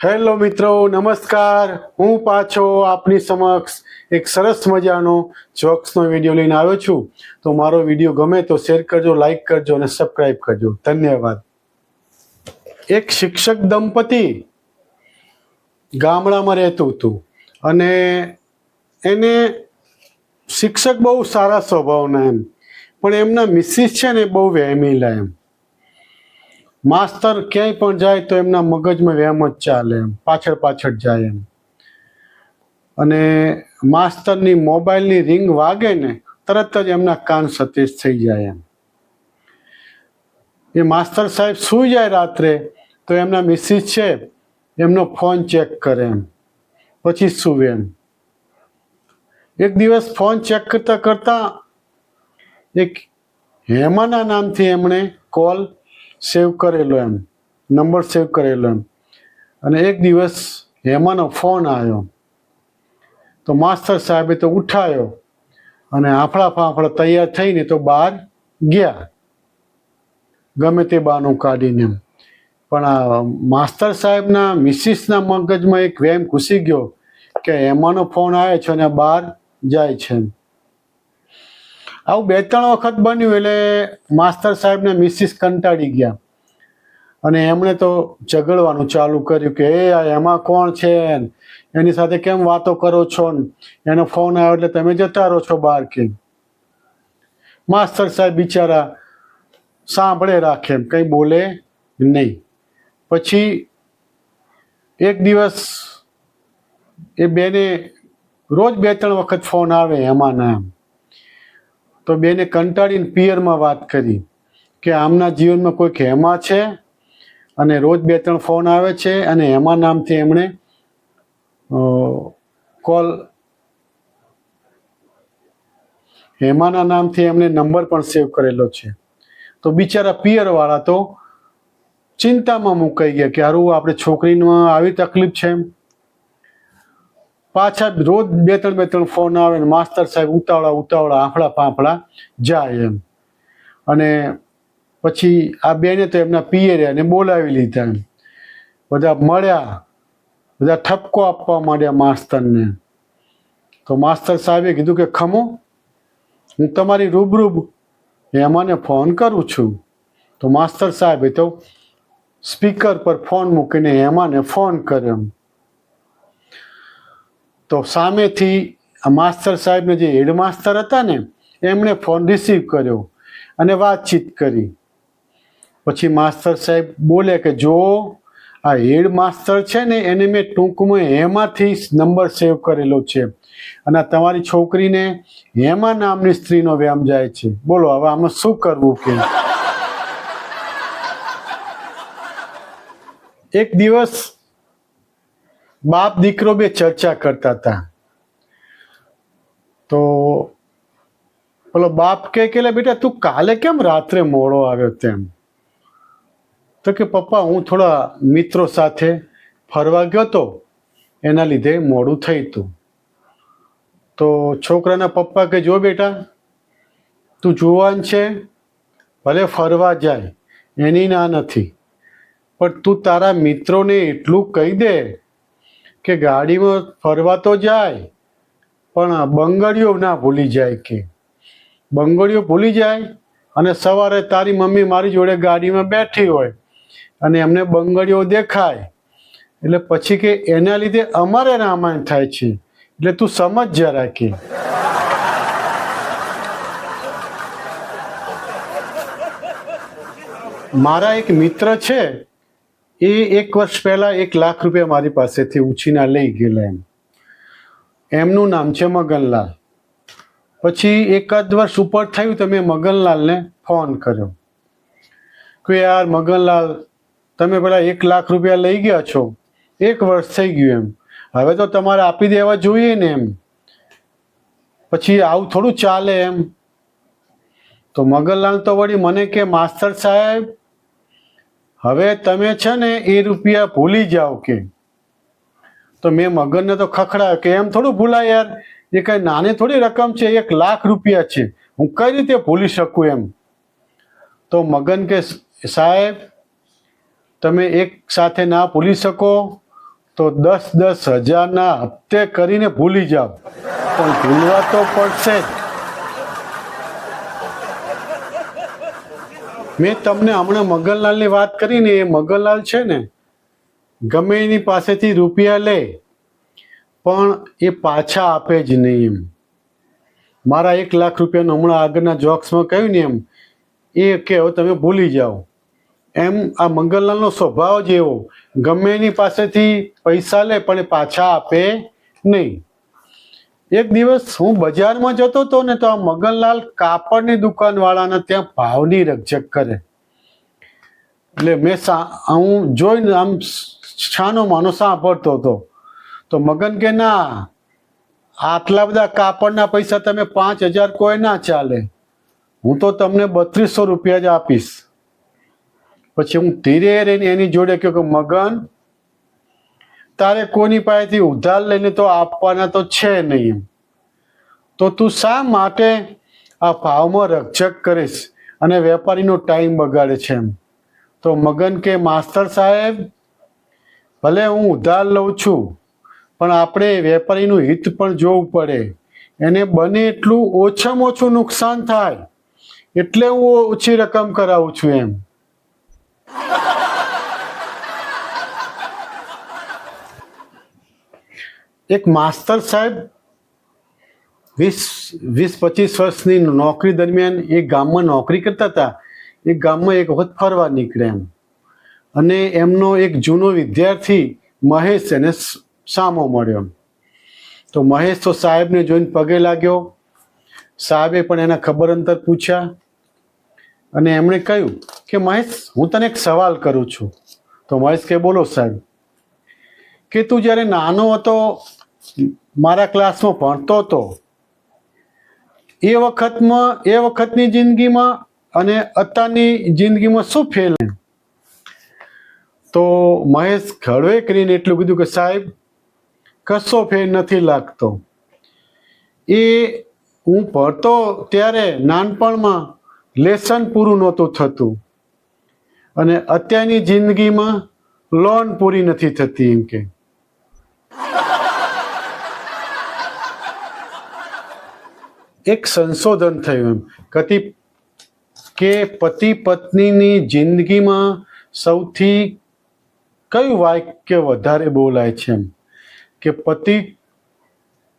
Hello મિત્રો, નમસ્કાર. હું પાછો આપની સમક્ષ એક સરસ મજાનો જોક્સનો વિડીયો લઈને આવ્યો છું. તો મારો વિડીયો ગમે તો શેર કરજો, લાઈક કરજો અને સબસ્ક્રાઈબ કરજો. ધન્યવાદ. એક શિક્ષક દંપતી ગામડામાં રહેતું હતું અને એને શિક્ષક બહુ સારા સ્વભાવના એમ, પણ એમના મિસિસ છે ને બહુ વહેમીલા એમ. માસ્તર ક્યાંય પણ જાય તો એમના મગજમાં વહેમ જ ચાલે એમ, પાછળ પાછળ જાય એમ. અને માસ્તરની મોબાઈલની રિંગ વાગે ને તરત જ એમના કાન સતેજ થઈ જાય એમ. એ માસ્તર સાહેબ સૂઈ જાય રાત્રે તો એમના મિસિસ છે એમનો ફોન ચેક કરે એમ, પછી સૂવે એમ. એક દિવસ ફોન ચેક કરતા કરતા એક હેમાના નામથી એમણે કોલ સેવ કરેલો એમ, નંબર સેવ કરેલો એમ. અને એક દિવસ હેમાનો ફોન આવ્યો તો માસ્તર સાહેબે તો ઉઠાયો અને આફળા ફાફડા તૈયાર થઈને તો બહાર ગયા, ગમે તે બહાનું કાઢીને એમ. પણ આ માસ્તર સાહેબના મિસિસના મગજમાં એક વહેમ ઘૂસી ગયો કે હેમાનો ફોન આવે છે અને બહાર જાય છે. આવું 2-3 વખત બન્યું એટલે માસ્તર સાહેબને મિસિસ કંટાળી ગયા અને એમણે તો ઝઘડવાનું ચાલુ કર્યું કે એમાં કોણ છે, એની સાથે કેમ વાતો કરો છો, એનો ફોન આવ્યો એટલે તમે જતા રહો છો બહાર કે. માસ્તર સાહેબ બિચારા સાંભળે રાખે એમ, કંઈ બોલે નહીં. પછી એક દિવસ એ બેને રોજ 2-3 વખત ફોન આવે એમાંના એમ, તો બેને કંટાળીને પિયરમાં વાત કરી કે આમના જીવનમાં કોઈક હેમા છે અને રોજ 2-3 ફોન આવે છે અને હેમા નામથી એમણે હેમાના નામથી એમણે નંબર પણ સેવ કરેલો છે. તો બિચારા પિયરવાળા તો ચિંતામાં મુકાઈ ગયા કે હારું આપણે છોકરીમાં આવી તકલીફ છે એમ. પાછા રોજ 2-3 ફોન આવે ને માસ્તર સાહેબ ઉતાવળા આફળા ફાફડા જાય એમ. અને પછી આ બેને તો એમના પિયરિયાને બોલાવી લીધા એમ. બધા મળ્યા, બધા ઠપકો આપવા માંડ્યા માસ્તરને. તો માસ્તર સાહેબે કીધું કે ખમો, હું તમારી રૂબરૂ હેમાને ફોન કરું છું. તો માસ્તર સાહેબે તો સ્પીકર પર ફોન મૂકીને હેમાને ફોન કર્યો. તો સામેથી આ માસ્તર સાહેબને જે હેડ માસ્તર હતા ને એમણે ફોન રિસીવ કર્યો અને વાતચીત કરી. પછી માસ્તર સાહેબ બોલે કે જો આ હેડ માસ્તર છે ને એને મેં ટૂંકમાં હેમાથી નંબર સેવ કરેલો છે અને તમારી છોકરીને હેમા નામની સ્ત્રીનો વ્યામ જાય છે. બોલો હવે આમાં શું કરવું કે. એક દિવસ બાપ દીકરો બે ચર્ચા કરતા હતા. તો પેલો બાપ કે બેટા તું કાલે કેમ રાત્રે મોડો આવ્યો તેમ? તો કે પપ્પા હું થોડા મિત્રો સાથે ફરવા ગયો તો એના લીધે મોડું થઈ હતું. તો છોકરાના પપ્પા કે જો બેટા તું જુવાન છે, ભલે ફરવા જાય એની ના નથી, પણ તું તારા મિત્રોને એટલું કહી દે કે ગાડીમાં ફરવા તો જાય પણ બંગડીઓ ના ભૂલી જાય કે. બંગડીઓ ભૂલી જાય અને સવારે તારી મમ્મી મારી જોડે ગાડીમાં બેઠી હોય અને એમને બંગડીઓ દેખાય એટલે પછી કે એના લીધે અમારે રામાયણ થાય છે, એટલે તું સમજ જરા કે. મારા એક મિત્ર છે એ 1 વર્ષ પહેલા 1 લાખ રૂપિયા મારી પાસેથી ઉછીના લઈ ગયેલા એમ. એમનું નામ છે મગનલાલ. પછી 1 વર્ષ ઉપર થયું તો મેં મગનલાલને ફોન કર્યો કે યાર મગનલાલ તમે પેલા 1 લાખ રૂપિયા લઈ ગયા છો, 1 વર્ષ થઈ ગયું એમ, હવે તો તમારે આપી દેવા જોઈએ ને એમ, પછી આવું થોડું ચાલે એમ. તો મગનલાલ તો વળી મને કે માસ્તર સાહેબ હવે તમે છે ને એ રૂપિયા ભૂલી જાઓ કે. તો મેં મગનને તો ખખડાયો કે એમ થોડું ભૂલાય યાર, એ કઈ નાની થોડી રકમ છે, 1 લાખ રૂપિયા છે, હું કઈ રીતે ભૂલી શકું એમ. તો મગન કે સાહેબ તમે એક સાથે ના ભૂલી શકો, તો 10,000 હપ્તે કરીને ભૂલી જાઓ, પણ ભૂલવા તો પડશે જ. મેં તમને હમણાં મગનલાલની વાત કરી ને, એ મગનલાલ છે ને ગમે એની પાસેથી રૂપિયા લે પણ એ પાછા આપે જ નહીં. એમ મારા 1 લાખ રૂપિયાનું હમણાં આગળના જોક્સમાં કહ્યું ને, એમ એ કે હવે તમે ભૂલી જાઓ. એમ આ મંગનલાલનો સ્વભાવ જ એવો, ગમે એની પાસેથી પૈસા લે પણ એ પાછા આપે નહીં. એક દિવસ હું બજારમાં જતો હતો ને, તો આ મગનલાલ કાપડની દુકાનવાળાને ત્યાં ભાવની રકઝક કરે. એટલે હું જોઈને આમ છાનો માનો સાંભળતો હતો. તો મગન કે ના, આટલા બધા કાપડના પૈસા તમે 5,000 કોઈ ના ચાલે, હું તો તમને 3200 રૂપિયા જ આપીશ. પછી હું ધીરે રહીને એની જોડે કહ્યું કે મગન, તારે કોની પાસેથી ઉધાર લઈને તો આપવાના તો છે નહીં, તો તું શા માટે આ ભાવમાં રકઝક કરીશ અને વેપારીનો ટાઈમ બગાડે છે? એમ તો મગન કે માસ્તર સાહેબ, ભલે હું ઉધાર લઉં છું પણ આપણે વેપારીનું હિત પણ જોવું પડે. એને બને એટલું ઓછામાં ઓછું નુકસાન થાય એટલે હું ઓછી રકમ કરાવું છું. એમ એક માસ્તર સાહેબ 20-25 વર્ષની નોકરી દરમિયાન એક ગામમાં નોકરી કરતા હતા. એક ગામમાં એક વખત ફરવા નીકળ્યા. એમ અને એમનો એક જૂનો વિદ્યાર્થી મહેશ એને સામો મળ્યો. તો મહેશ તો સાહેબને જોઈને પગે લાગ્યો. સાહેબે પણ એના ખબર અંતર પૂછ્યા અને એમણે કહ્યું કે મહેશ, હું તને એક સવાલ કરું છું. તો મહેશ કે બોલો સાહેબ. કે તું જ્યારે નાનો હતો, મારા ક્લાસમાં ભણતો હતો, એ વખતની જિંદગીમાં અને અત્યારની જિંદગીમાં શું ફેર? તો મહેશ ઘડવે કરીને એટલું કીધું કે સાહેબ, કશો ફેર નથી લાગતો. એ હું ભણતો ત્યારે નાનપણમાં લેસન પૂરું નહોતું થતું અને અત્યારની જિંદગીમાં લોન પૂરી નથી થતી. એમ કે એક સંશોધન થયું કે પતિ પત્નીની જિંદગીમાં સૌથી કયું વાક્ય વધારે બોલાય છે? એમ કે પતિ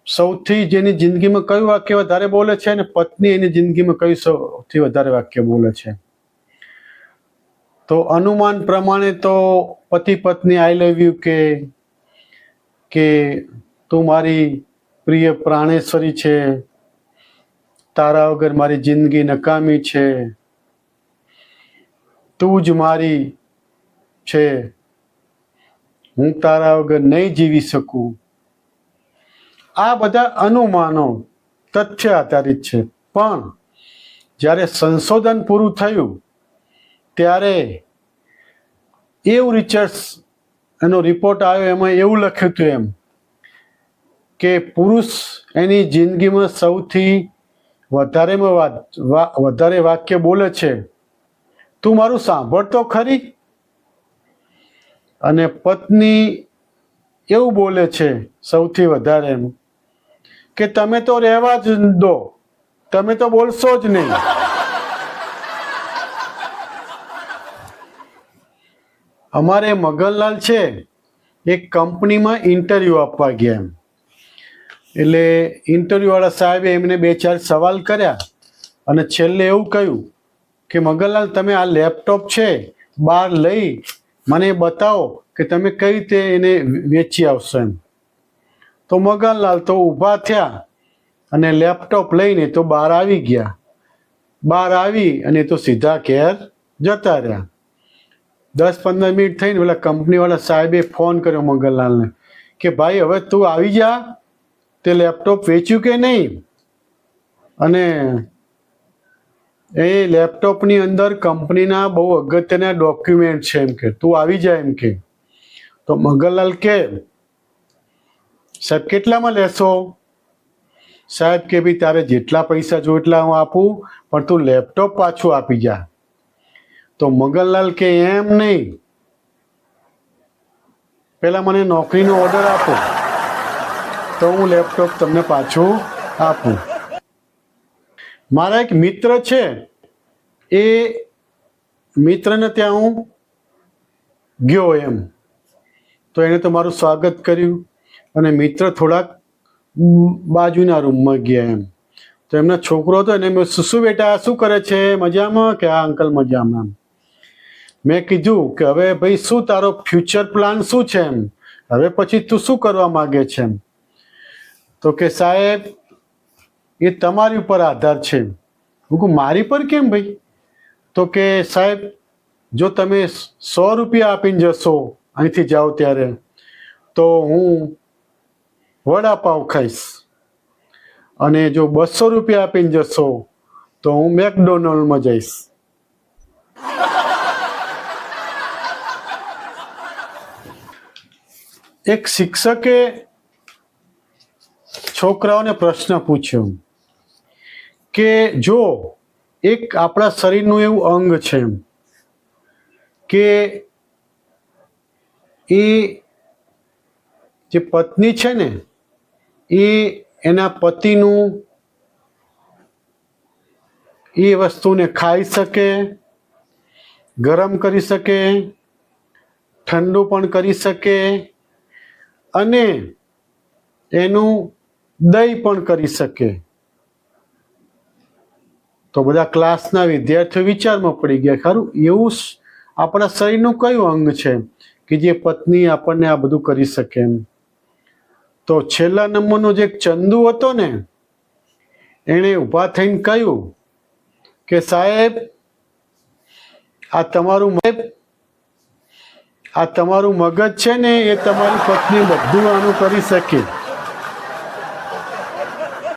સૌથી જેની જિંદગીમાં કયું વાક્ય વધારે બોલે છે અને પત્ની એની જિંદગીમાં કયું સૌથી વધારે વાક્ય બોલે છે? તો અનુમાન પ્રમાણે તો પતિ પત્ની આઈ લવ યુ કે તું મારી પ્રિય પ્રાણેશ્વરી છે, તારા વગર મારી જિંદગી નકામી છે, તું જ મારી છે, હું તારા વગર નહીં જીવી શકું. આ બધા અનુમાનો તથ્ય આધારિત છે. પણ જ્યારે સંશોધન પૂરું થયું ત્યારે એવું રિસર્ચ એનો રિપોર્ટ આવ્યો, એમાં એવું લખ્યું હતું એમ કે પુરુષ એની જિંદગીમાં સૌથી વધારે વાક્ય બોલે છે, તું મારું સાંભળતો ખરી? અને પત્ની એવું બોલે છે સૌથી વધારે એમ કે તમે તો રહેવા જ દો, તમે તો બોલશો જ નહીં. અમારે મગનલાલ છે એક કંપનીમાં ઇન્ટરવ્યૂ આપવા ગયા. એટલે ઇન્ટરવ્યૂવાળા સાહેબે એમને 2-4 સવાલ કર્યા અને છેલ્લે એવું કહ્યું કે મગનલાલ, તમે આ લેપટોપ છે બહાર લઈ મને બતાવો કે તમે કઈ રીતે એને વેચી આવશો. એમ તો મગનલાલ તો ઊભા થયા અને લેપટોપ લઈને તો બહાર આવી ગયા. બહાર આવી અને તો સીધા ઘેર જતા રહ્યા. 10-15 મિનિટ થઈને પેલા કંપનીવાળા સાહેબે ફોન કર્યો મગનલાલને કે ભાઈ, હવે તું આવી જા, તે લેપટોપ વેચ્યું કે નહીં? અને એ લેપટોપની અંદર કંપનીના બહુ અગત્યના ડોક્યુમેન્ટ છે, એમ કે તું આવી જાય. એમ કે તો મગનલાલ કે સાહેબ કેટલામાં લેશો? સાહેબ કે ભાઈ, તારે જેટલા પૈસા જો એટલા હું આપું, પણ તું લેપટોપ પાછું આપી જા. તો મગનલાલ કે એમ નહીં, પહેલાં મને નોકરીનો ઓર્ડર આપો, તો હું લેપટોપ તમને પાછું આપું. મારા એક મિત્ર છે, એ મિત્રને ત્યાં હું ગયો એમ. તો એણે તો મારું સ્વાગત કર્યું અને મિત્ર થોડાક બાજુના રૂમમાં ગયા એમ. તો એમનો છોકરો હતો એને મેં શું બેટા શું કરે છે, મજામાં? કે હા અંકલ મજામાં. મેં કીધું કે હવે ભાઈ શું તારો ફ્યુચર પ્લાન શું છે એમ, હવે પછી તું શું કરવા માગે છે એમ. તો કે સાહેબ એ તમારી ઉપર આધાર છે. હું કહું મારી પર કેમ ભાઈ? તો કે સાહેબ જો તમે 100 રૂપિયા આપીને જશો અહીંથી જાઓ ત્યારે, તો હું વડાપાવ ખાઈશ, અને જો 200 રૂપિયા આપીને જશો તો હું મેકડોનલ્ડમાં જઈશ. એક શિક્ષકે છોકરાઓને પ્રશ્ન પૂછ્યો કે જો એક આપણા શરીરનું એવું અંગ છે એમ કે એ જે પત્ની છે ને એ એના પતિનું એ વસ્તુને ખાઈ શકે, ગરમ કરી શકે, ઠંડુ પણ કરી શકે અને એનું દહીં પણ કરી શકે. તો બધા ક્લાસના વિદ્યાર્થીઓ વિચારમાં પડી ગયા, ખરું એવું આપણા શરીરનું કયું અંગ છે કે જે પત્ની આપણને આ બધું કરી શકે એમ. તો છેલ્લા નંબરનો જે ચંદુ હતો ને, એણે ઊભા થઈને કહ્યું કે સાહેબ આ તમારું મગજ છે ને, એ તમારી પત્ની બધું આનું કરી શકે.